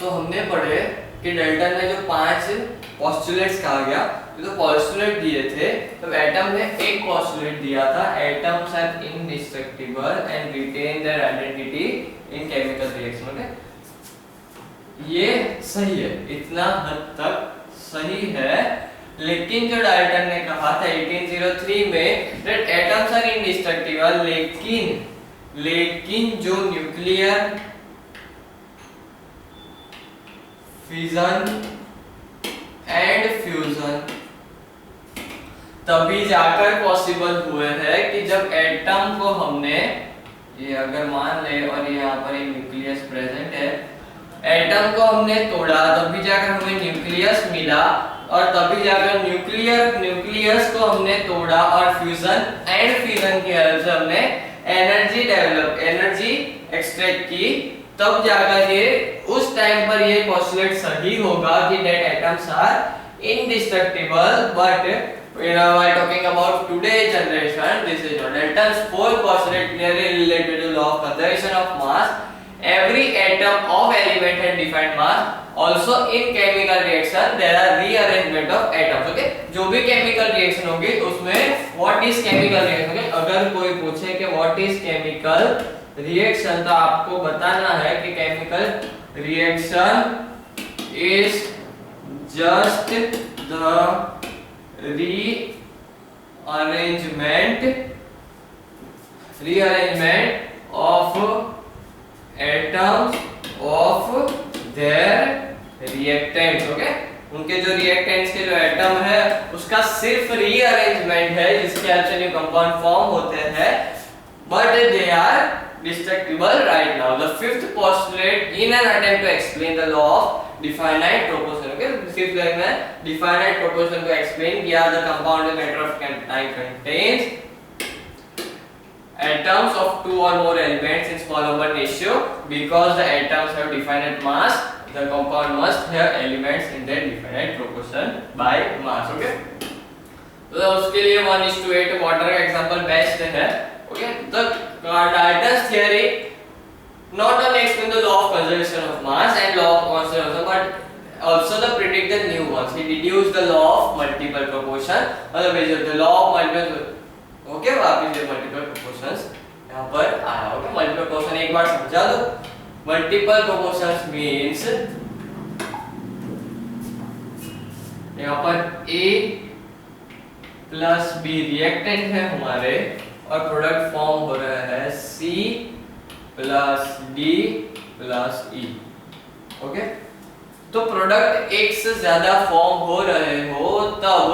तो हमने पढ़े कि डाल्टन ने जो 5 पोस्टुलेट्स कहा गया, जो पोस्टुलेट दिए थे, तो एटम ने एक पोस्टुलेट दिया था, atoms are indestructible and retain their identity in chemical reaction. Okay, ये सही है, इतना हद तक सही है। लेकिन जो डाल्टन ने कहा था 1803 में दैट एटम्स आर इनडिस्ट्रक्टिबल, लेकिन जो न्यूक्लियर फिजन एंड फ्यूजन तभी जाकर पॉसिबल हुए हैं कि जब एटम को हमने, ये अगर मान ले और ये यहाँ पर एक न्यूक्लियस प्रेजेंट है, एटम को हमने तोड़ा तभी जाकर हमें न्यूक्लियस मिला, और तभी जाकर न्यूक्लियस को हमने तोड़ा और फ्यूजन एंड फ्यूजन की हेल्प से हमने एनर्जी एक्सट्रैक्ट की, तब जाकर ये उस टाइम पर ये पोस्टुलेट सही होगा कि that atoms are indestructible. But while talking about today's generation, this is not Dalton's fourth postulate clearly related to law of conservation of mass. Every atom of element has defined mass. Also in chemical reaction there are rearrangement of atoms. Okay, जो भी chemical reaction होगी उसमें what is chemical reaction? Okay, अगर कोई पूछे कि what is chemical reaction, तो आपको बताना है कि chemical reaction is just the rearrangement of atoms of their reactants। Okay, उनके जो रिएक्टेंट्स के जो एटम है उसका सिर्फ रीअरेंजमेंट है जिसके हेल्प से न्यू कंपाउंड फॉर्म होते हैं, but they are destructible right now. The fifth postulate in an attempt to explain the law of definite proportion. Okay, fifth line में definite proportion को explain किया। The compound matter of time contains atoms of 2 or more elements in small number ratio. Because the atoms have definite mass, the compound must have elements in their definite proportion by mass. Okay, तो उसके लिए 1:8 water का example best है। Okay, the Dalton's theory not only explain the law of conservation of mass and law of conservation, but also the predict the new ones. He deduced the law of multiple proportion, the law of multiple, okay, वापिस ये multiple proportions यहाँ पर आया। Okay, multiple proportion एक बार समझा दो। Multiple proportions means यहाँ पर A प्लस B रिएक्टेंट है हमारे, और प्रोडक्ट फॉर्म हो रहा है C plus D plus E। Okay, तो प्रोडक्ट एक से ज्यादा फॉर्म हो रहे हो तब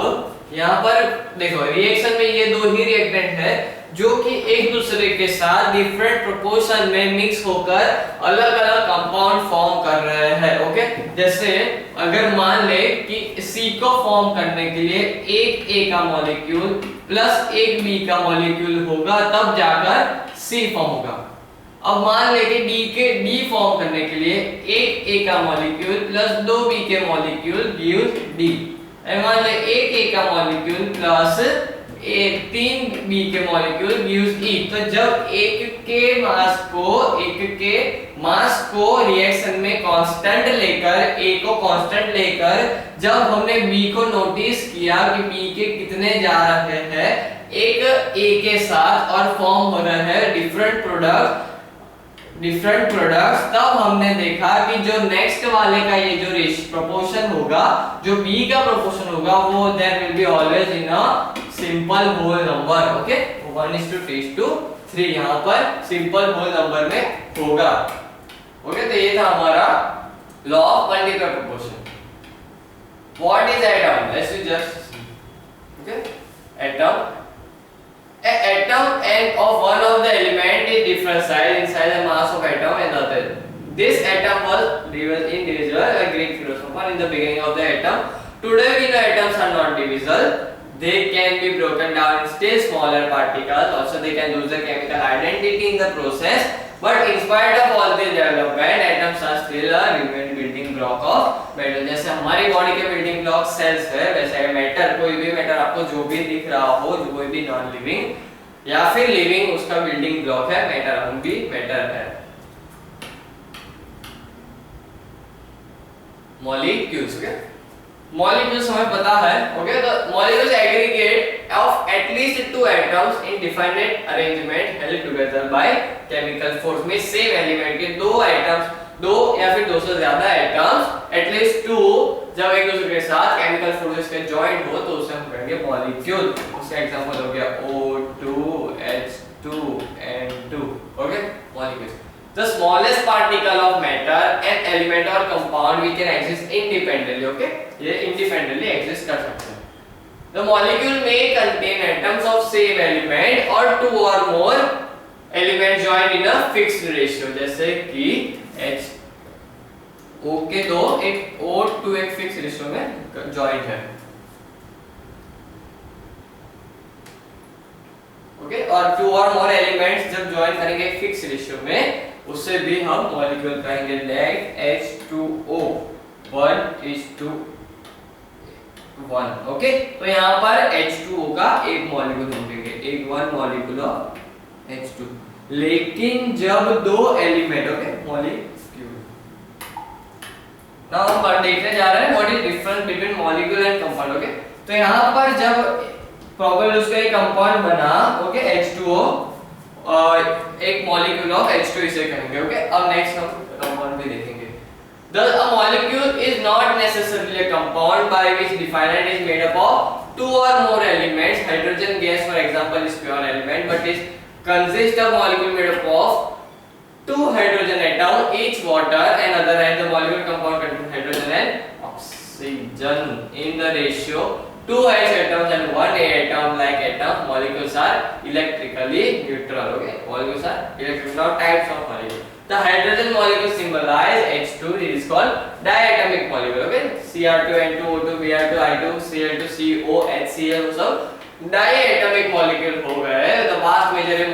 यहाँ पर देखो रिएक्शन में ये दो ही रिएक्टेंट है जो कि एक दूसरे के साथ डिफरेंट प्रोपोर्शन में मिक्स होकर अलग अलग कंपाउंड फॉर्म कर रहे हैं। ओके, जैसे अगर मान ले कि C को फॉर्म करने के लिए एक A का मॉलिक्यूल प्लस एक B का मॉलिक्यूल होगा तब जाकर C फॉर्म होगा। अब मान ले कि D फॉर्म करने के लिए एक A का मॉलिक्यूल प्लस 2 B के मॉलिक्यूल गिव्स D। मान ले एक A का मॉलिक्यूल प्लस 3 B के मॉलिक्यूल गिव्स E। तो जब एक के मास को रिएक्शन में कांस्टेंट लेकर, A को कांस्टेंट लेकर जब हमने B को नोटिस किया कि B के कितने जा रहे हैं एक A के साथ और फॉर्म हो रहे हैं डिफरेंट प्रोडक्ट्स, तब हमने देखा कि जो नेक्स्ट वाले का ये जो प्रोपोर्शन होगा, जो B का प्रोपोर्शन होगा, वो there will be always in a simple whole number. Okay, 1:3 यहाँ पर सिंपल होल नंबर में होगा। ओके, तो ये था हमारा law of multiple proportion. What is atom? Let's just see. Okay, atom, an atom and of one of the element is different size inside the mass of atom and the other. This atom was indivisible, a Greek philosopher in the beginning of the atom. Today we know atoms are not divisible. They can be broken down in still smaller particles. Also they can lose their chemical identity in the process. But in spite of all this development, atoms are still a remain building block of matter. जैसे हमारी body के building block sales है, वैसे matter, कोई भी matter आपको जो भी दिख रहा हो, जो कोई भी नॉन लिविंग या फिर लिविंग, उसका बिल्डिंग ब्लॉक है मैटर। हम भी मैटर है। मॉलिक्यूल्स। ओके, मॉलिक्यूल्स हमें पता है। ओके, तो molecules aggregate of at least two atoms in definite arrangement held together by chemical force. में सेम एलिमेंट के दो एटम्स, दो या फिर दो से ज्यादा एटम्स, एटलीस्ट टू, जब एक दूसरे के साथ केमिकल फोर्सेस के जॉइंट हो तो उसे हम कहेंगे मॉलिक्यूल। उसका एग्जांपल हो गया O2H2N2। Okay, molecules. The smallest particle of matter, an element or compound which can exist independently. Okay, ये independently exist कर सकते हैं। The molecule may contain atoms of same element or two or more elements joined in a fixed ratio। जैसे कि O के दो, एक O2 एक फिक्स रेशियो में जॉइंट है। ओके, और टू और मोर एलिमेंट्स जब ज्वाइन करेंगे एक फिक्स रेशियो में, उससे भी हम मॉलिक्यूल कहेंगे। Like H2O 1:1। ओके, तो यहाँ पर H2O का एक मॉलिक्यूल हम कहेंगे, एक वन मॉलिक्यूल ऑफ H2। लेकिन जब दो एलिमेंट, ओके, मॉलिक्यूल, नाउ हम देखने जा रहे हैं what is difference between molecule and compound. Okay, तो यहाँ पर जब प्रॉब्लम उसका एक कंपाउंड बना, ओके, H2O, एक मॉलिक्यूल ऑफ H2 इसे कहेंगे। ओके, अब नेक्स्ट हम कंपाउंड भी देखेंगे। Thus a molecule is not necessarily a compound by which defined is made up of two or more elements. Hydrogen gas for example is pure element, but it consists of molecule made up of two hydrogen atom, each water, and other hand the molecule compound contains hydrogen and oxygen in the ratio two H atoms and one A atom. Like atoms, molecules are electrically neutral. Okay, molecules are electrical. Now types of molecules. The hydrogen molecule symbolize H2 is called diatomic molecule. Okay, Cr2N2 O2 Br2 I2 Cl2 CO HCl सब diatomic molecule हो गए। The vast majority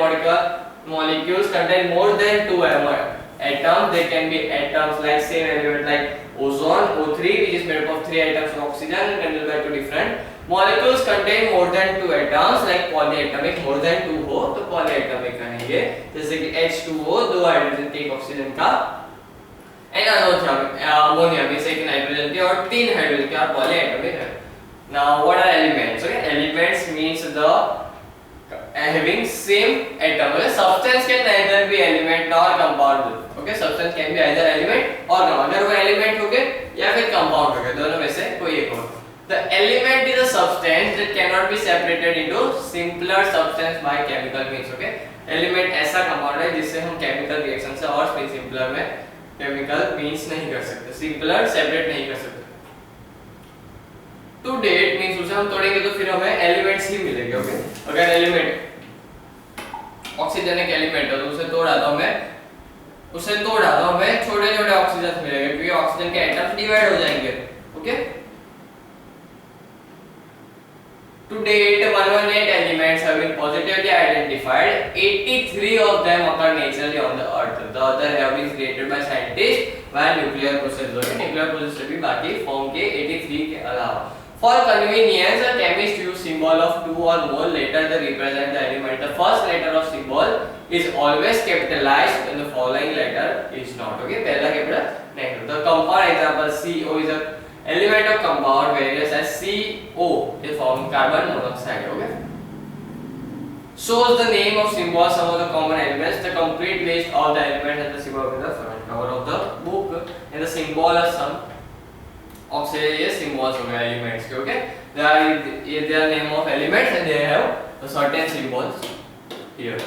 molecules contain more than two atoms. They can be atoms like same element like ozone O3 which is made up of three atoms of oxygen contained by two different molecules contain more than two atoms like polyatomic, more than two हो तो polyatomic कहेंगे। जैसे कि H2O दो hydrogen के एक oxygen का, and ammonia में से एक नाइट्रोजन के और तीन हाइड्रोजन के, और polyatomic है। Now what are elements? Okay, elements means the having same atom. Okay, substance can neither be element nor compound. Okay, substance can be either element or compound. अगर वो element हो गए या फिर compound हो गए, दोनों में से कोई एक हो। The element is a substance that cannot be separated into simpler substance by chemical means. Okay, element ऐसा compound है जिससे हम chemical reaction से और simpler में chemical means नहीं कर सकते, simpler separate नहीं कर सकते। To date means उसे हम तोड़ेंगे तो फिर हमें elements ही मिलेंगे। ओके, अगर एलिमेंट ऑक्सीजन एक एलिमेंट है तो उसे तोड़ा तो हमें छोटे छोटे ऑक्सीजन मिलेंगे क्योंकि ऑक्सीजन के एटम्स डिवाइड हो जाएंगे। Okay, to date 118 elements have been positively identified. 83 of them occur naturally on the earth. The other have been created by scientists by nuclear process। nuclear process से भी बाकी form के 83 के अलावा। For convenience, a chemist use symbol of two or more letters that represent the element. The first letter of symbol is always capitalized when the following letter is not. Okay, पहला capital नहीं। The compound example CO is a element of compound various as CO is formed carbon monoxide। Okay, shows the name of symbol some of the common elements. The complete list of the elements and the symbol in the front cover of the book, and the symbol of some oxygen ये symbols हो गए elements के। okay, they are name of elements and they have a certain symbols here।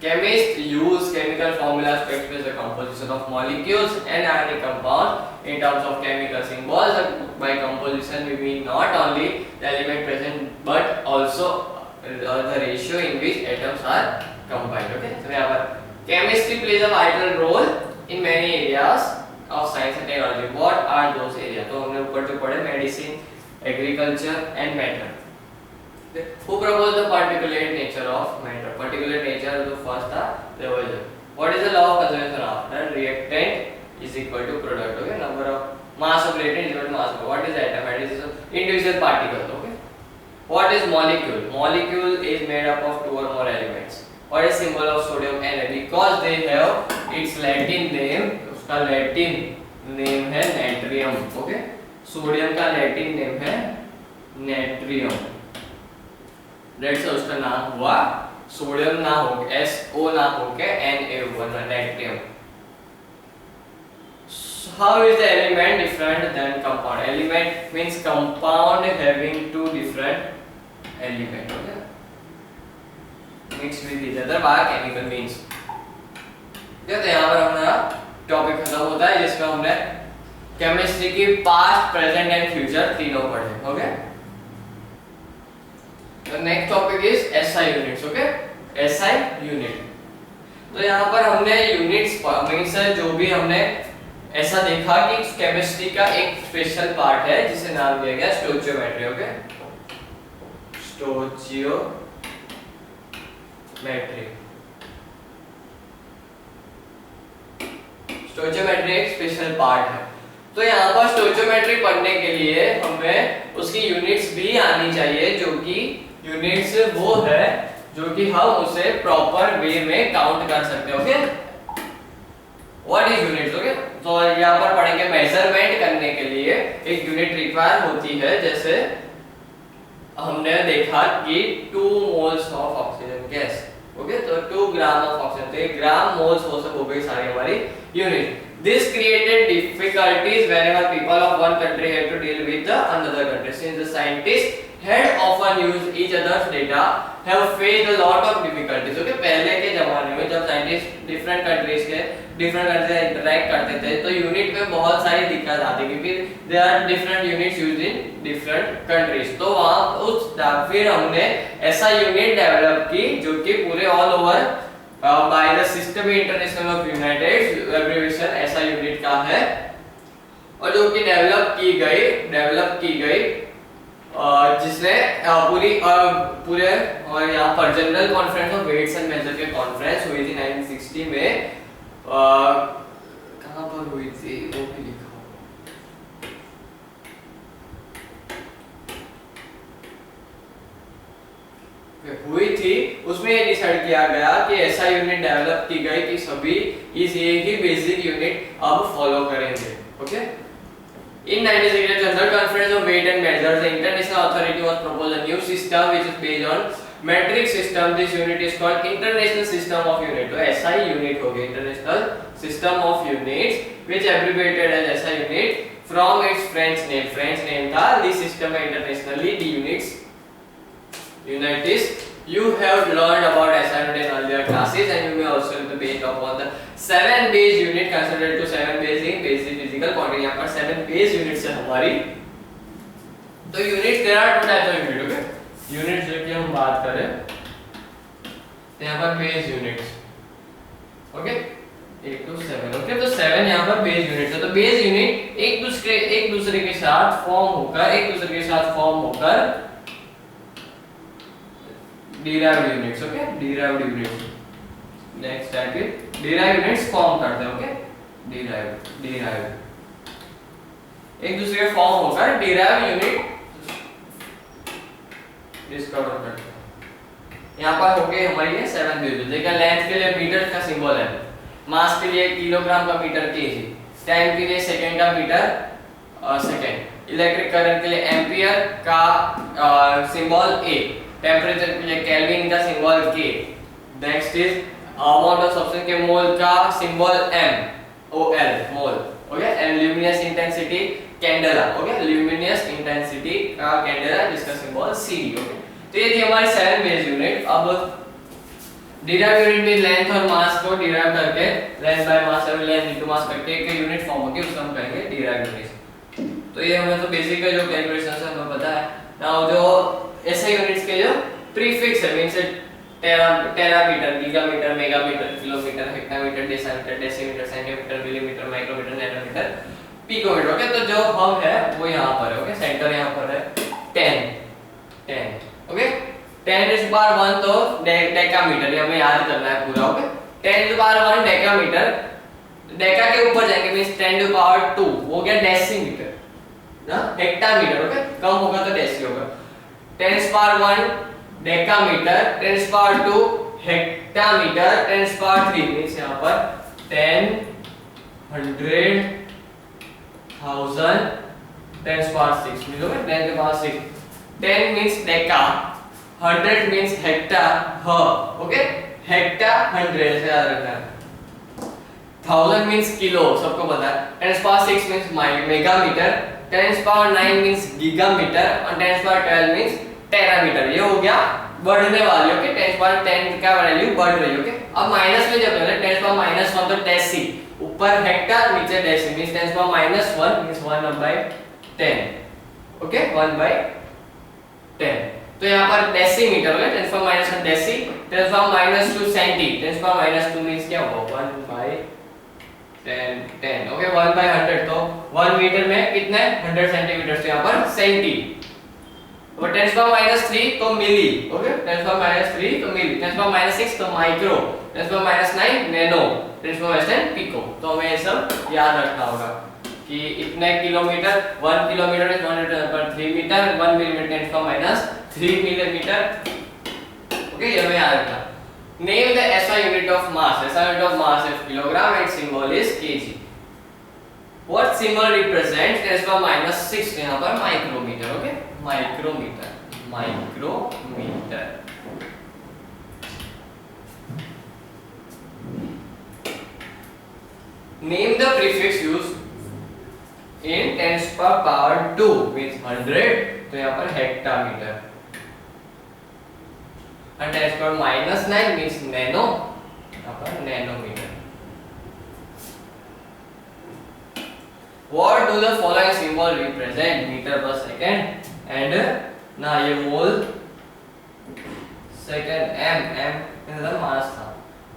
Chemists use chemical formulas to express the composition of molecules and ionic compounds in terms of chemical symbols। By composition we mean not only the element present but also the ratio in which atoms are combined। okay, so यहाँ पर chemistry plays a vital role in many areas of science and technology। what are those areas? तो हमने ऊपर जो पढ़े medicine, agriculture and matter. who proposed the particulate nature of matter? particulate nature जो first था Lavoisier। what is the law of conservation of matter? reactant is equal to product। okay, number of mass of reactant is equal to mass of what is atom? it is individual particle। okay, what is molecule? molecule is made up of two or more elements। what is symbol of sodium Na? because they have its Latin name, उसका Latin name है natrium. Okay, sodium का Latin name है natrium, that's उसका नाम हुआ sodium ना हो SO ना होके Na natrium. How is the element different than compound? Element means compound having two different element, okay, mixed with each other by chemical means। तो यहाँ पर हमारा टॉपिक खत्म होता है जिसमें हमने केमिस्ट्री की पास्ट, प्रेजेंट एंड फ्यूचर तीनों पढ़े। ओके, तो next topic is SI units. Okay, SI unit. तो यहाँ पर हमने यूनिट्स मींस जो भी हमने ऐसा देखा कि केमिस्ट्री का एक स्पेशल पार्ट है जिसे नाम दिया गया स्टोइचियोमेट्री। Okay, stoichiometry. स्टोइचियोमेट्री एक स्पेशल पार्ट है। तो यहाँ पर स्टोइचियोमेट्री पढ़ने के लिए हमें उसकी यूनिट्स भी आनी चाहिए, जो कि यूनिट्स वो है जो कि हम उसे प्रॉपर वे में काउंट कर सकते हैं। Okay, what is units? Okay, तो यहाँ पर पढ़ेंगे मेजरमेंट करने के लिए एक यूनिट रिक्वायर होती है। जैसे हमने देखा कि 2 moles of oxygen gas. Okay, तो 2 ग्राम ऑफ ऑक्सीजन, तो 1 ग्राम मोल्स वो सब हो गई सारी हमारी unit. This created difficulties whenever people of one country had to deal with the another country, since the scientists had often used each other's data, have faced a lot of difficulties। Okay, पहले के जमाने में जब scientist different countries से interact करते थे तो unit में बहुत सारी दिक्कत आती, क्योंकि there are different units used in different countries। तो वहाँ फिर हमने ऐसा यूनिट डेवलप की जो कि पूरे all over by the System International of United abbreviation ऐसा यूनिट का है, और जो कि डेवलप की गई जिसने पूरे और यहाँ पर general conference of weights and measure के कॉन्फ्रेंस हुई थी 1960 में। कहाँ पर हुई थी वो भी लिखा हुई थी। उसमें ये डिसाइड किया गया कि ऐसा यूनिट डेवलप की गई कि सभी इस एक ही बेसिक यूनिट अब फॉलो करेंगे। Okay, in 1960 General Conference of Weight and Measures, the international authority was proposed a new system which is based on metric system। This unit is called International System of Unit। तो SI unit हो गई International System of Units, which abbreviated as SI unit from its French name। French name था, this system है internationally the unities। You have learned about SI unit in earlier classes, and you may also be based upon the 7 base unit considered to 7 basic physical quantity। यहाँ पर 7 base units है हमारी। तो units there are 2 types of unit। Okay, units जो कि हम बात करें तो यहाँ पर base units। Okay, 1 to 7। Okay, तो 7 यहाँ पर base units है। तो base unit एक दूसरे के साथ फॉर्म होकर derived units। Okay, derived units next type के derived units फॉर्म करते हैं। ओके, derived एक दूसरे के फॉर्म होकर derived unit डिस्कवर करते हैं। यहाँ पर हो गए हमारी ये 7 बेस। देखिए, लेंथ के लिए मीटर का सिंबल है, मास के लिए किलोग्राम का मीटर केजी, टाइम के लिए सेकंड का मीटर सेकंड, इलेक्ट्रिक करंट के लिए एम्पियर का सिंबल ए, टेम्परेचर के लिए केल्विन का symbol K, next is amount of substance के मोल का symbol M, OL mole. Okay, and luminous intensity candela. Okay, luminous intensity का कैंडेला जिसका सिंबल CD। ओके, तो ये थी हमारी 7 बेस यूनिट। अब डिराइव यूनिट में लेंथ और मास को डिराइव करके लेंथ बाय मास और लेंथ इनटू मास करके एक यूनिट फॉर्म होगी, उसको हम कहेंगे डिराइव यूनिट। तो ये हमें तो बेसिक का जो कैलकुलेशन है हमें पता है। नाउ जो ऐसे यूनिट्स के जो प्रीफिक्स है means terametre, gigametre, megametre, kilometre, hectometre, decimetre, centimetre, millimetre, micrometre, nanometre, picometre. Okay, तो जो हम है वो यहाँ पर है। ओके, सेंटर यहाँ पर है 10। ओके, 10⁻1 तो डेकामीटर, ये हमें याद करना है पूरा। ओके, 10⁻1 डेकामीटर, डेका के ऊपर जाएंगे मींस 10⁻2 हो गया डेसीमीटर ना, हेक्टामीटर। ओके, कम होगा तो डेसी होगा। 10⁻1 डेकामीटर, 10⁻2 हेक्टामीटर, 10⁻3 मींस यहाँ पर 10 100,000 10 power 6 मीटर में 10 के power 6 10 means Deka 100 means Hector ह ओके हेक्टर 100 ऐसे याद रखना है 1000 means किलो सबको पता है 10 power 6 means मेगामीटर 10 power 9 means गीगामीटर और 10 power 12 means टेरामीटर ये हो गया बढ़ने वाली ओके 10 power 10 का वैल्यू बढ़ रही है ओके अब माइनस में जब है 10 power -1 तो डेसी ऊपर हेक्टर नीचे deci means 10 power -1 means 1/10 okay 1/10 तो यहाँ पर डेसीमीटर हो गया 10 power -1 deci 10 power -2 centi 10 power -2 means क्या होगा 1/10 ओके 1/100 तो 1 मीटर में कितने 100 सेंटीमीटर तो यहाँ पर सेंटी और 10 power -3 तो मिली ओके 10 power -3 तो मिली 10 power -6 तो micro 10 power -9 nano 10 power -10 pico तो हमें ये सब याद रखना होगा कि इतने kilometre 1 kilometre is 1/3 metre 1 millimetre 10 power -3 millimetre okay ये हमें याद रखना name the SI unit of mass SI unit of mass is kilogram and symbol is KG what symbol represents 10 power -6 यहाँ पर micrometre okay micrometre name the prefix used in 10 power 2 means 100 तो यहाँ पर hectometre and 10 power -9 means nano यहाँ पर nanometre what do the following symbol represent meter per second and ना ये मोल second m मतलब मास था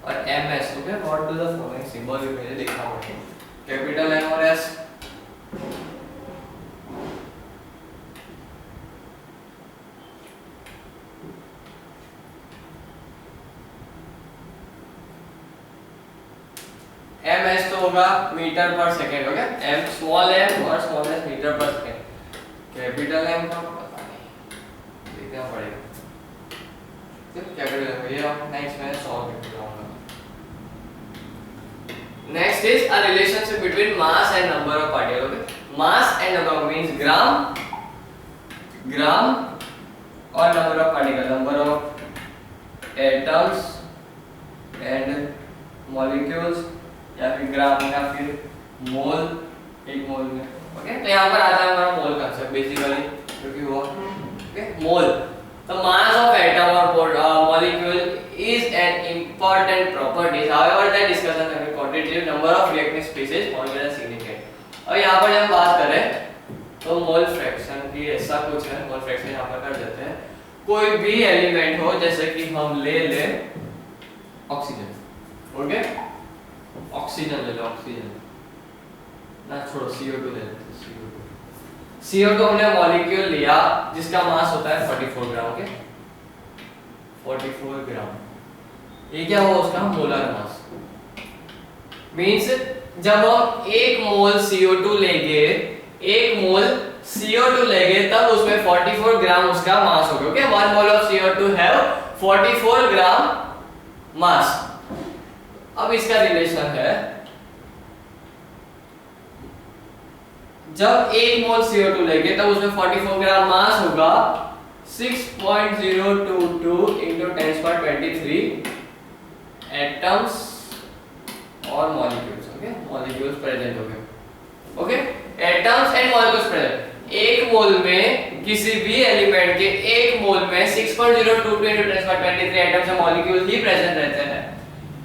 और ms okay what do the following symbol मुझे लिखना पड़ेगा कैपिटल M और S ms तो होगा मीटर पर सेकंड हो गया m स्मॉल m और small s metre per second capital M का पता नहीं देखना पड़ेगा कैपिटल M ये नेक्स्ट में सॉल्व करके लाऊंगा next is a relationship between mass and number of particle okay mass and number means gram और number of particle number of atoms and molecules या फिर ग्राम या फिर मोल एक मोल में ओके तो यहाँ पर आता है हमारा मोल कांसेप्ट बेसिकली जो कि हुआ ओके मोल तो मास ऑफ एटम और molecule is an important property however that discussion है quantitative number of reactive species formula significant और यहाँ पर जब हम बात करें तो मोल फ्रैक्शन की ऐसा कुछ है मोल फ्रैक्शन यहाँ पर कर देते हैं कोई भी एलिमेंट हो जैसे कि हम ले ऑक्सीजन ओके ऑक्सीजन ले लो ऑक्सीजन ना छोड़ो CO2 ले लेते हैं CO2 हमने मॉलिक्यूल लिया जिसका मास होता है 44 ग्राम ओके 44 ग्राम ये क्या हुआ उसका मोलर मास मींस जब हम 1 मोल CO2 लेंगे 1 मोल CO2 लेंगे तब उसमें 44 ग्राम उसका मास होगा okay 1 mole of CO2 have 44 ग्राम मास अब इसका रिलेशन है जब 1 मोल CO2 लेंगे तब उसमें 44 ग्राम मास होगा 6.022 into 10⁻23 एटम्स और मॉलिक्यूल्स ओके मॉलिक्यूल्स प्रेजेंट हो गए okay atoms and molecules present एक मोल में किसी भी एलिमेंट के एक मोल में 6.022 into 10⁻23 एटम्स और मॉलिक्यूल्स ही प्रेजेंट रहते हैं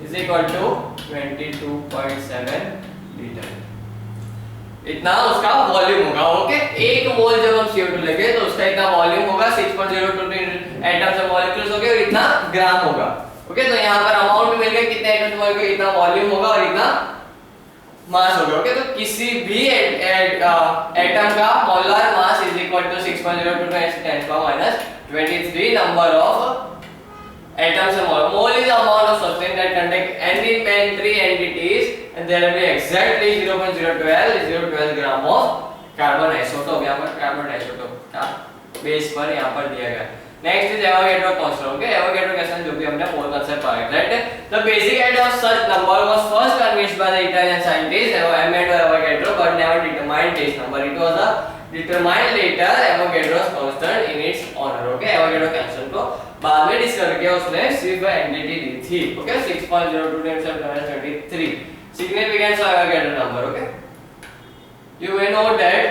इज इक्वल टू 22.7 लीटर इतना उसका वॉल्यूम होगा ओके एक मोल जब हम CO2 लेंगे तो उसका इतना वॉल्यूम होगा 6.022 एटम्स और मॉलिक्यूल्स हो गए और इतना ग्राम होगा ओके तो यहाँ पर अमाउंट मिल गया कितने एटम्स मॉलिक्यूल इतना वॉल्यूम होगा और इतना मास होगा ओके तो किसी भी एटम का molar mass is equal to 6.022 10⁻23 number of atoms and mole is the amount of substance that contain elementary entities and there will be exactly 0.012 gram of carbon isotope यहाँ पर कार्बन आइसोटोप का base पर यहाँ पर दिया गया next is Avogadro constant. Okay, Avogadro constant जो भी हमने मोल कांसेप्ट पढ़ा है, right. The basic idea of such number was first convinced by the Italian scientist Avogadro but never determined this number. It was determined later Avogadro's constant in its honor. Okay, Avogadro constant को बाद में discover किया उसने, सिर्फ entity दी थी. Okay, 6.02 times 1023 significance of Avogadro number. Okay, you may know that.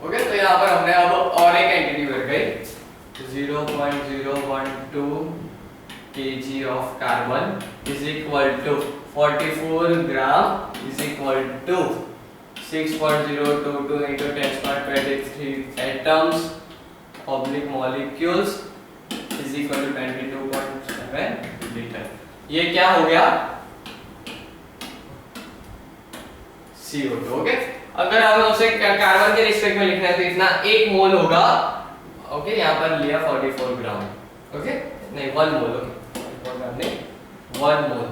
Okay, तो यहाँ पर हमने अब और एक एंटिटी बढ़ गई 0.012 kg of carbon is equal to 44 gram is equal to 6.022 into 10^23 atoms oblique molecules is equal to 22.7 liter. ये क्या हो गया? CO2. ओके, अगर हमें उसे कार्बन के रिस्पेक्ट में लिखना है तो इतना 1 मोल होगा. ओके, यहाँ पर लिया 44 ग्राम. ओके, नहीं 1 मोल. ओके, 44 ग्राम नहीं 1 मोल.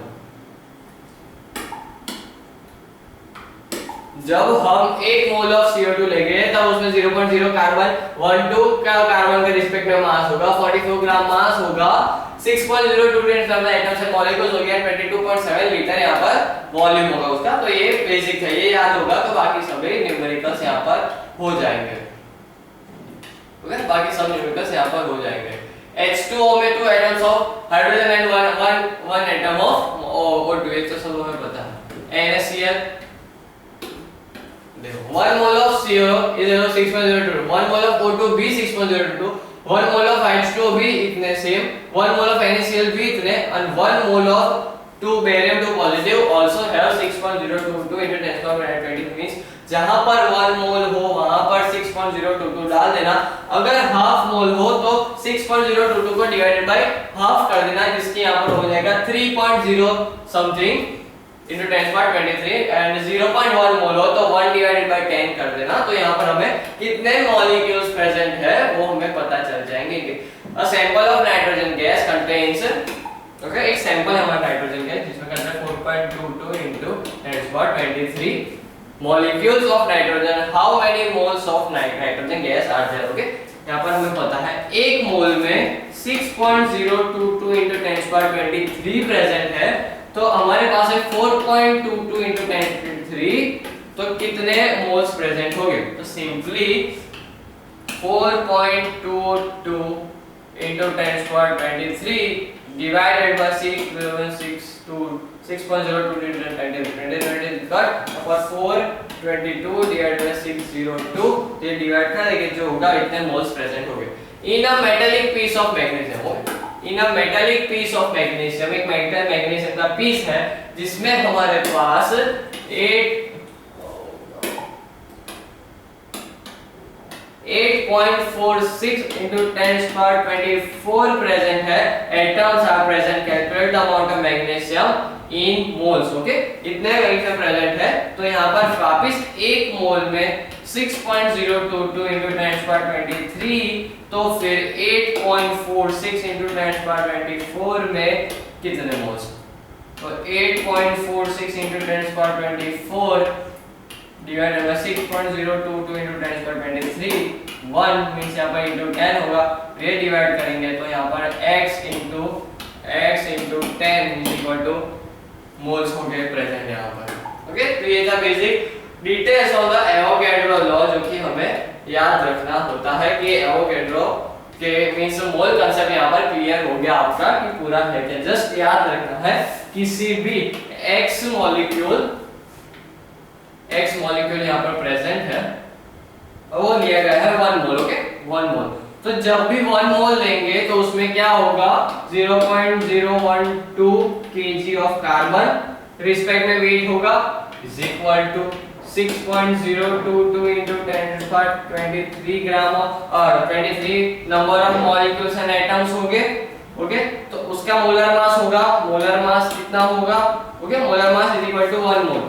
जब हम 1 मोल ऑफ CO2 लेंगे तब उसमें 0.0 कार्बन 12 का कार्बन के रिस्पेक्ट में मास होगा, 44 ग्राम मास होगा, 6.02 एटम्स एंड मॉलिक्यूल्स हो गया, 22.7 लीटर यहाँ पर वॉल्यूम होगा उसका. तो ये बेसिक है, ये याद होगा तो बाकी सभी न्यूमेरिकल्स यहाँ पर हो जाएंगे. ओके, बाकी सब न्यूमेरिकल्स यहाँ पर हो जाएंगे. H2O में 2 atoms of hydrogen and one atom of O2. एक तो सब हमें पता है. NaCl, देखो 1 mole of CO is 6.02, 1 mole of O2 भी 6.02, 1 मोल ऑफ H2O भी इतने सेम, 1 मोल ऑफ NaCl भी इतने, and 1 mole of 2 barium 2 positive also have 6.022 into 10^20 means जहां पर 1 मोल हो वहां पर 6.022 डाल देना. अगर हाफ मोल हो तो 6.022 को डिवाइडेड बाय हाफ कर देना, जिसकी यहां पर हो जाएगा 3.0 समथिंग into 10^23 and 0.1 मोल हो तो 1 divided by 10 कर देना. तो यहाँ पर हमें कितने मॉलिक्यूल्स प्रेजेंट है वो हमें पता चल जाएंगे. A sample of nitrogen gas contains, okay, एक सैंपल है हमारा नाइट्रोजन गैस जिसमें contain 4.22 into 10^23 molecules of nitrogen. How many moles of nitrogen gas are there? Okay, यहाँ पर हमें पता है 1 मोल में 6.022 into 10^23 प्रेजेंट है. तो हमारे पास है 4.22 into 10^23, तो कितने मोल्स प्रेजेंट होंगे? तो simply 4.22 into 10^23 divided by 6.02 into 10^20 cut for 422 divided by 602, ये डिवाइड कर देंगे जो होगा इतने मोल्स प्रेजेंट होंगे. In a metallic piece of magnesium, in a metallic piece of magnesium, एक मेटल मैग्नीशियम का पीस है जिसमें हमारे पास 8.46 into 10^24 प्रेजेंट है. Atoms are present. Calculate the amount of magnesium in moles. Okay, इतने मैग्नीशियम प्रेजेंट है. तो यहाँ पर वापस 1 मोल में 6.022 into 10^23, तो फिर 8.46 into 10^24 में कितने मोल्स? तो 8.46 into 10^24 divided by 6.022 into 10^23, 1 means यहाँ पर into 10 होगा. ये डिवाइड करेंगे तो यहाँ पर x into 10 is equal to moles हो गए प्रेजेंट यहाँ पर. ओके, तो ये था basic details of the Avogadro law जो कि हमें याद रखना होता है कि एवोगैड्रो के मींस मोल कांसेप्ट यहाँ पर क्लियर हो गया आपका कि पूरा है क्या. जस्ट याद रखना है किसी भी x मॉलिक्यूल यहाँ पर प्रेजेंट है वो लिया गया है 1 मोल. ओके, 1 मोल. तो जब भी 1 मोल लेंगे तो उसमें क्या होगा? 0.012 kg ऑफ कार्बन रिस्पेक्ट में वेट होगा is equal to 6.022 into 10^23 gram और 23 number of molecules and atoms होंगे. ओके, तो उसका मोलर मास होगा, मोलर मास कितना होगा? Okay, molar mass is equal to 1 mole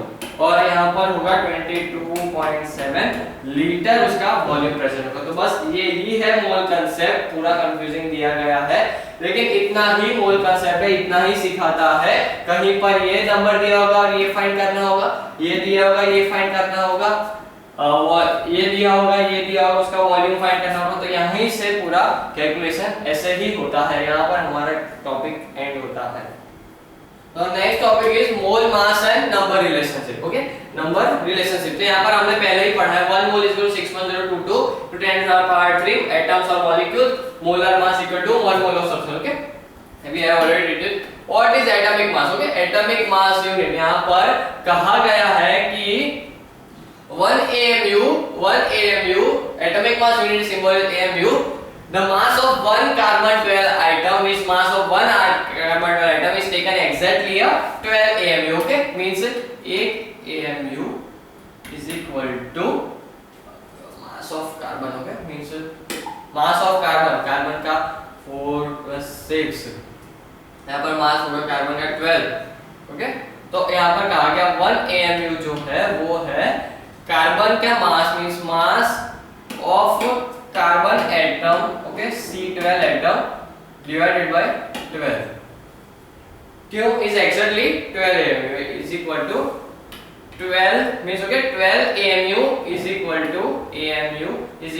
और यहाँ पर होगा 22.7 लीटर उसका वॉल्यूम प्रेजेंट होगा. तो बस ये ही है मोल कांसेप्ट. पूरा कंफ्यूजिंग दिया गया है लेकिन इतना ही मोल कांसेप्ट है, इतना ही सिखाता है. कहीं पर ये नंबर दिया होगा और ये फाइंड करना होगा, ये दिया होगा ये फाइंड करना होगा. ये दिया होगा, ये दिया होगा, उसका वॉल्यूम फाइंड करना होगा, तो यहीं से पूरा कैलकुलेशन ऐसे ही होता है। यहाँ पर हमारा टॉपिक एंड होता है। तो next topic is mole mass and number relationship. Okay, number relationship. तो यहाँ पर हमने पहले ही पढ़ा है 1 mole is 6.022 to 10⁻³ atoms or molecules, molar mass equal to 1 mole of substance. Okay, we have already written what is atomic mass. Okay, atomic mass unit यहाँ पर कहा गया है कि 1 AMU atomic mass unit symbol is AMU. The mass of one carbon 12 atom is mass of one carbon 12 atom is taken exactly a 12 AMU. Okay, means 8 AMU is equal to mass of carbon. Okay, means mass of carbon का 4 plus 6, यहाँ पर मास होगा carbon का 12. Okay, तो यहाँ पर कहा गया 1 AMU जो है वो है कार्बन का mass, means mass of carbon atom. Okay, C12 atom divided by 12. क्यों is exactly 12 AMU is equal to 12 means okay 12 AMU is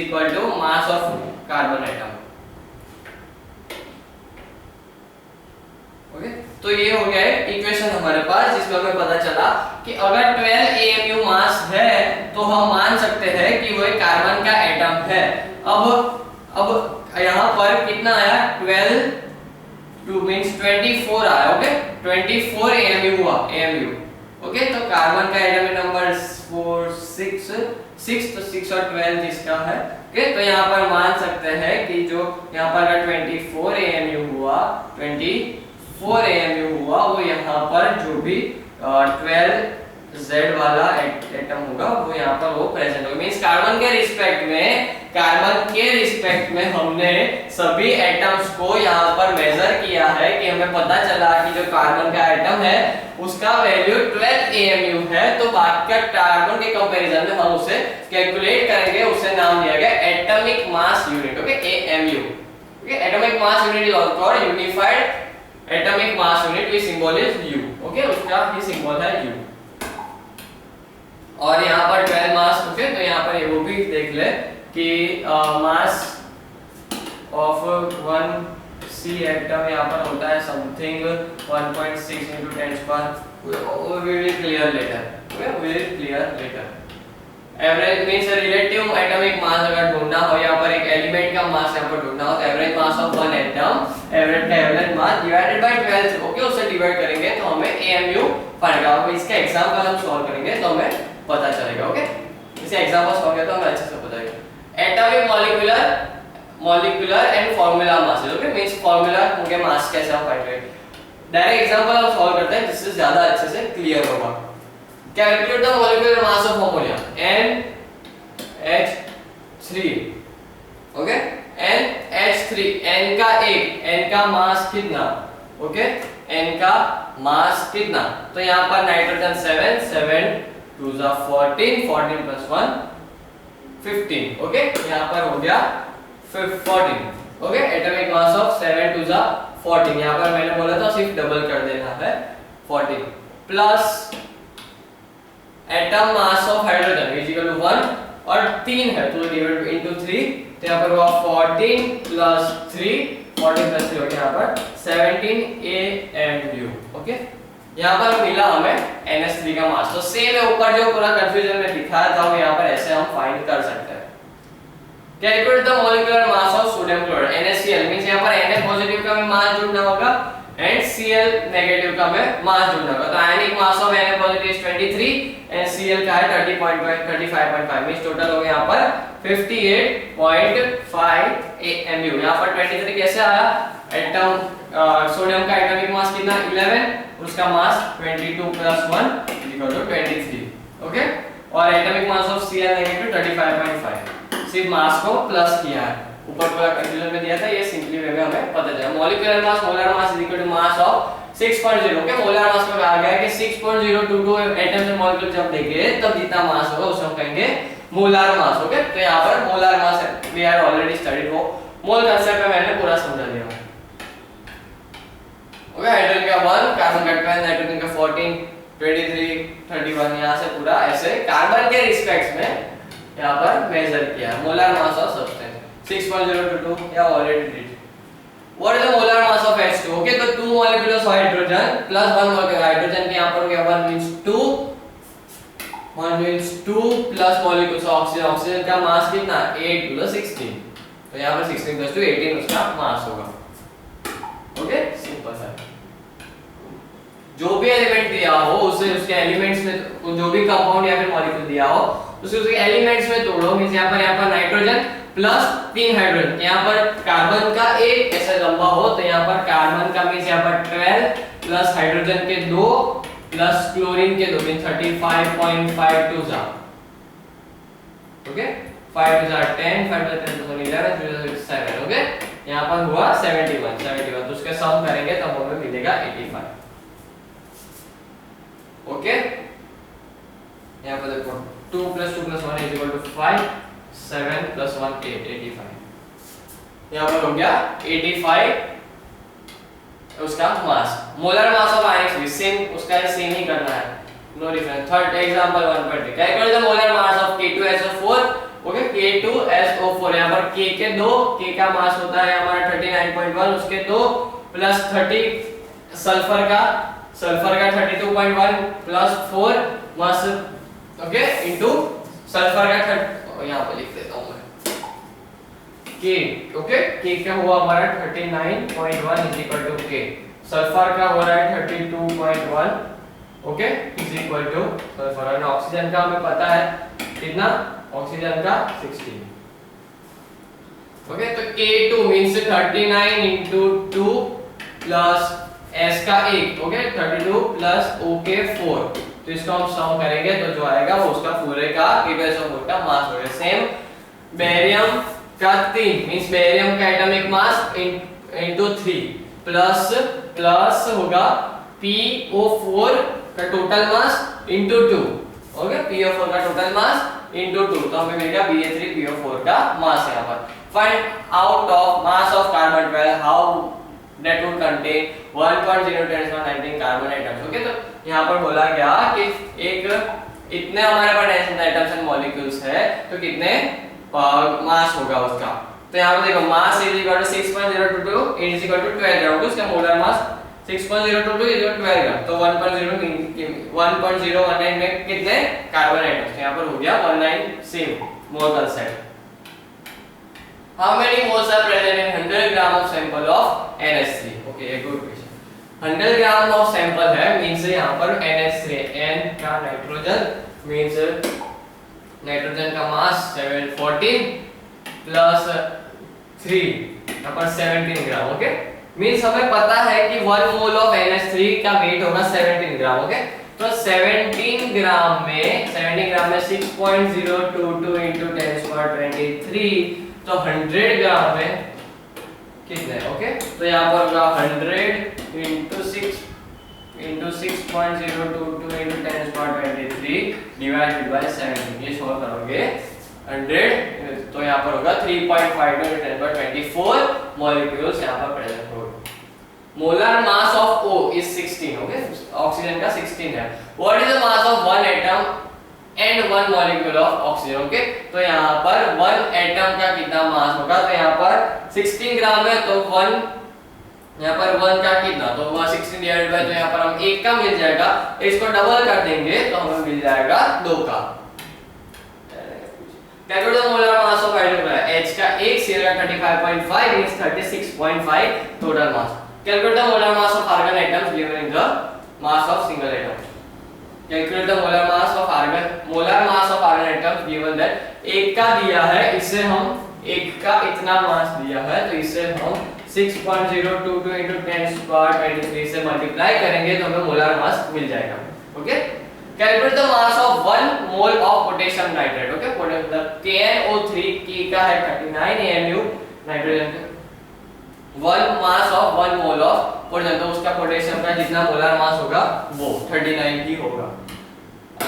equal to mass of carbon atom. Okay, तो ये हो गया इक्वेशन हमारे पास, जिसमें हमें पता चला कि अगर 12 AMU मास है तो हम मान सकते हैं कि वो एक कार्बन का एटम है. अब यहाँ पर कितना आया 12 2 मींस 24 आया. ओके, 24 AMU हुआ AMU. ओके, तो कार्बन का एटॉमिक नंबर 4 6 तो 6 और 12 जिसका है. ओके, तो यहाँ पर मान सकते हैं कि जो यहाँ पर अगर 24 AMU हुआ वो यहाँ पर जो भी 12 Z वाला एटम होगा वो यहाँ पर वो प्रेजेंट होगा. मींस कार्बन के रिस्पेक्ट में हमने सभी एटम्स को यहाँ पर मेजर किया है कि हमें पता चला कि जो कार्बन का एटम है उसका वैल्यू 12 AMU है. तो बाकी का कार्बन के कंपैरिजन में हम उसे कैलकुलेट करेंगे, उसे नाम दिया गया atomic mass unit. Okay, AMU. Okay, atomic mass unit is also called unified atomic mass unit, which symbol is U. Okay, उसका ही सिंबल है U. और यहाँ पर 12 मास. ओके, तो यहाँ पर वो भी देख ले कि मास ऑफ 1C एटम यहाँ पर होता है something 1.6 into 10⁻. we will clear later. Okay, we will clear later. Average means relative atomic mass अगर ढूंढना हो, यहाँ पर एक एलिमेंट का मास यहाँ पर ढूंढना हो, average mass of one atom, average mass divided by 12. Okay, उससे डिवाइड करेंगे तो हमें AMU पड़ेगा. अब इसका एग्जांपल हम सॉल्व करेंगे तो हमें पता चलेगा. ओके, इसे एग्जांपल सॉल्व किया तो हमें अच्छे से पता चलेगा. Atomic molecular and formula mass. Okay, means formula उनके मास कैसे हम फाइंड करेंगे. डायरेक्ट एग्जांपल हम सॉल्व करते हैं जिससे ज्यादा अच्छे से क्लियर होगा. Calculate the molecular mass of ammonia NH3. Okay, NH3 N का मास कितना. ओके, N का मास कितना. तो यहाँ पर नाइट्रोजन 7 2 14 14 plus 1 15. ओके, यहाँ पर हो गया 14. Okay, atomic mass of 7 2 14. यहाँ पर मैंने बोला था सिर्फ डबल कर देना है 14 plus atom mass of hydrogen is equal to 1 और 3 है तो डिवाइड इनटू 3. तो यहाँ पर हुआ 14 प्लस 3 14 प्लस 3 हो गया यहाँ पर 17 AMU. ओके, यहाँ पर मिला हमें NH3 का मास. तो सेम है ऊपर जो पूरा कंफ्यूजन में दिखाया था वो यहाँ पर ऐसे हम फाइंड कर सकते हैं. Calculate the molecular mass of sodium chloride NaCl. Means यहाँ पर Na पॉजिटिव का हमें मास ढूंढना होगा एंड Cl नेगेटिव का हमें मास ढूंढना होगा. तो आयनिक mass of Na positive is 23 and Cl का है 35.5. मींस टोटल हो गया यहाँ पर 58.5 AMU. यहाँ पर 23 कैसे आया. एटम सोडियम का एटॉमिक मास कितना 11, उसका मास 22 plus 1 इक्वल टू 23. ओके, और atomic mass of Cl negative 35.5. सिर्फ मास को प्लस किया है, ऊपर पूरा कंफ्यूजन में दिया था, ये सिंपली वे में हमें पता चला. Molecular mass molar mass is equal to mass of 6.0. Okay, molar mass में आ गया कि 6.022 एटम्स एंड मॉलिक्यूल जब देंगे तब जितना मास होगा उसे हम कहेंगे मोलर मास. ओके, तो यहाँ पर molar mass we have already studied. वो मोल कांसेप्ट में मैंने पूरा समझा दिया. ओके, हाइड्रोजन का 1, कार्बन का 12, नाइट्रोजन का 14 23 31. यहाँ से पूरा ऐसे कार्बन के रिस्पेक्ट में यहाँ पर मेजर किया है, मोलर मास ऑफ सब्सटेंस 6.022 या already did. What is the molar mass of H2? Okay, तो 2 molecules of hydrogen plus 1 molecule hydrogen के यहाँ पर हो गया 1 means 2 plus molecules of oxygen, oxygen का मास कितना 8 + 16, तो यहाँ पर 16 + 18 उसका मास होगा। ओके, सिंपल सा। जो भी एलिमेंट दिया हो उसे उसके एलिमेंट्स में, जो भी कंपाउंड या फिर मॉलिक्यूल दिया हो उसे उसके एलिमेंट्स में तोड़ो। मींस यहाँ पर नाइट्रोजन प्लस 3 हाइड्रोजन, यहाँ पर कार्बन का एक ऐसा लंबा हो तो यहाँ पर कार्बन का मींस यहाँ पर 12 प्लस हाइड्रोजन के 2 प्लस क्लोरीन के 2 मींस 35.52 जा। ओके, 5 2 10, 5 2 10 तो 11, 3 2 7। ओके, यहाँ पर हुआ 71 तो उसके सम करेंगे तो हमें मिलेगा 85। ओके, यहाँ पर देखो 2 + 2 + 1 = 5, 7 + 1 8, 85। यहाँ पर हो गया 85 उसका मास। मोलर मास ऑफ आयनिक भी सेम, उसका सेम ही करना है, no difference. Third example 1.3, calculate the molar mass of K2SO4। Okay, K2SO4 यहाँ पर K के 2, K का मास होता है हमारा 39.1, उसके 2 प्लस 30 सल्फर का 32.1 प्लस 4 मास, ओके, इनटू सल्फर का यहाँ पर लिख देता हूँ मैं K। ओके, K का हुआ हमारा 39.1 = K, सल्फर का हो रहा है 32.1, ओके, सल्फर। और ऑक्सीजन का हमें पता है कितना, ऑक्सीजन का 16। ओके, तो K2 मींस 39 × 2 प्लस S का 1, ओके, 32 प्लस O के 4, तो इसको हम सम करेंगे तो जो आएगा वो उसका पूरे का K2SO4 का मास होगा। सेम बेरियम का 3 मींस बेरियम का एटॉमिक मास इनटू 3 प्लस होगा PO4 का total mass into 2, okay, PO4 का टोटल मास इनटू 2, तो हमें मिलेगा Ba3PO4 का मास। यहाँ पर find out of mass of carbon 12 how that would contain 1.0 × 10⁻19 carbon atoms. Okay, तो यहाँ पर बोला गया कि एक इतने हमारे पास एटम्स एंड मॉलिक्यूल्स है तो कितने मास होगा उसका। तो यहाँ पर देखो मास = 6.022 = 12 ग्राम, उसका मोलर मास 6.022 = 12 ग्राम, तो 1.019 में कितने कार्बन एटम्स, यहाँ पर हो गया 19 same mole consent. How many moles are present in 100 gram of sample of NH3? Okay, a good question. 100 gram of sample है means यहाँ पर NH3, N का नाइट्रोजन means नाइट्रोजन का मास 714 प्लस 3 यहाँ पर 17 ग्राम। ओके, means हमें पता है कि 1 मोल ऑफ NH3 का वेट होगा 17 ग्राम। ओके, तो 17 ग्राम में 6.022 × 10⁻23, तो 100 ग्राम में कितने, ओके, तो यहाँ पर होगा 100 × 6 × 6.022 × 10⁻23 डिवाइडेड बाय 17, ये सॉल्व करोगे 100 तो यहाँ पर होगा 3.52 × 10⁻24 मॉलिक्यूल्स यहाँ पर प्रेजेंट होगा। Molar mass of O is 16, okay, oxygen का 16 है। What is the mass of one atom and one molecule of oxygen? Okay, तो यहाँ पर वन एटम का कितना मास होगा, तो यहाँ पर 16 ग्राम है तो वन, यहाँ पर वन का कितना, तो 16 डिवाइडेड बाय, तो यहाँ पर हम 1 का मिल जाएगा, इसको डबल कर देंगे तो हमें मिल जाएगा 2 का। Calculate the molar mass of hydrogen, H का 1, Cl का 35.5 means 36.5 total mass. Calculate the molar mass of argon atoms given in the mass of single atom. Calculate the molar mass of argon atoms given that 1 का दिया है, इससे हम 1 का इतना मास दिया है तो इससे हम 6.022 × 10⁻23 से मल्टीप्लाई करेंगे तो हमें मोलर मास मिल जाएगा। Okay, calculate the mass of 1 mole of potassium nitrate. Okay, potassium KNO3 की का है 39 AMU, नाइट्रोजन का 1 mass of 1 mole of potassium, तो उसका पोटेशियम का जितना मोलर मास होगा वो 39 ही होगा।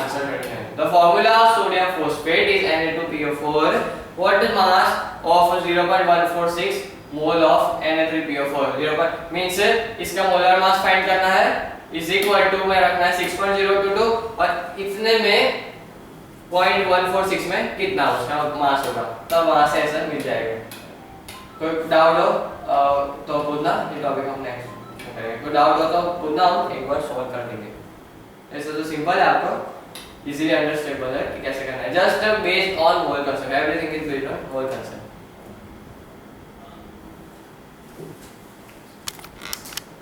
Answer 39। The formula of sodium phosphate is Na2PO4। What is mass of 0.146 mole of Na3PO4? 0 means इसका मोलर मास फाइंड करना है, इज इक्वल टू में रखना है 6.022 और इतने में 0.146 में कितना उसका मास होगा, तब वहां से आंसर मिल जाएगा। कोई डाउट हो तो पूछना, ये टॉपिक हम नेक्स्ट करेंगे। कोई डाउट हो तो पूछना, हम एक बार सॉल्व कर देंगे। ऐसे तो सिंपल है, आपको इजीली अंडरस्टैंडेबल है कि कैसे करना है। Just based on whole concept, everything is based on whole concept.